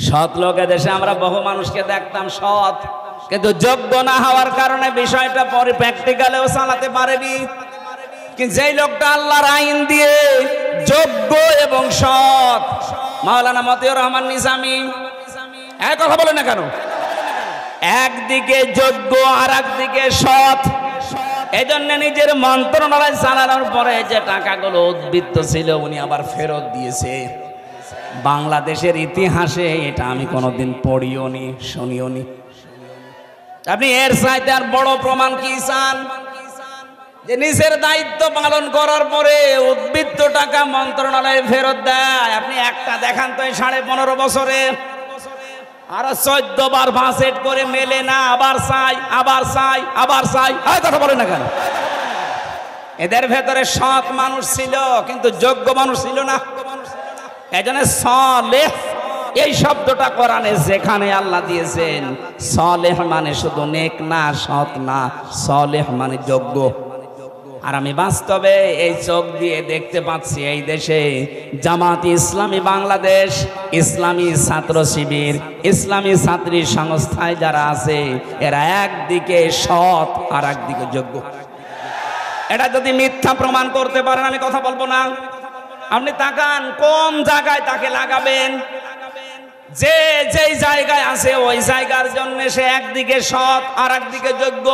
সৎ লোকে দেশে আমরা বহু মানুষকে দেখতাম সৎ, কিন্তু যোগ্য না হওয়ার কারণে বিষয়টা পরে প্র্যাকটিক্যালেও চালাতে পারেনি। কিন্তু যেই লোকটা আল্লাহর আইন দিয়ে যোগ্য এবং সৎ, মাওলানা মতিউর রহমান নিজামী এক কথা বলে না কেন, একদিকে যোগ্য আর একদিকে সৎ, এজন্য নিজের মন্ত্রণালয় চালানোর পরে যে টাকাগুলো উদ্বৃত্ত ছিল উনি আবার ফেরত দিয়েছে। বাংলাদেশের ইতিহাসে এটা আমি কোনোদিন পড়িও নি, শুনিও নি। আপনি এর চাইতে আর বড় প্রমাণ কি চান? যে নিজের দায়িত্ব পালন করার পরে উদ্বৃত্ত টাকা মন্ত্রণালয়ে ফেরত দেয়। আপনি একটা দেখান তো 15.5 বছরে, আর 14 বার ভাসেট করে মেলে না, আবার চাই আবার চাই আবার চাই, কথা বলে না কেন? এদের ভেতরে সৎ মানুষ ছিল কিন্তু যোগ্য মানুষ ছিল না। এজন্য সালেহ এই শব্দটা কোরআনে যেখানে আল্লাহ দিয়েছেন, সালেহ মানে শুধু নেক না, সৎ না, সালেহ মানে যোগ্য। আর আমি বাস্তবে এই চোখ দিয়ে দেখতে পাচ্ছি এই দেশে জামাত ইসলামী বাংলাদেশ, ইসলামী ছাত্র শিবির, ইসলামী ছাত্রী সংস্থায় যারা আছে এরা একদিকে সৎ আর একদিকে যোগ্য। এটা যদি মিথ্যা প্রমাণ করতে পারেন আমি কথা বলবো না। আপনি তাকান কোন জায়গায় তাকে লাগাবেন, যে যেই জায়গায় আছে ওই জায়গার জন্য সে একদিকে সৎ আর একদিকে যোগ্য।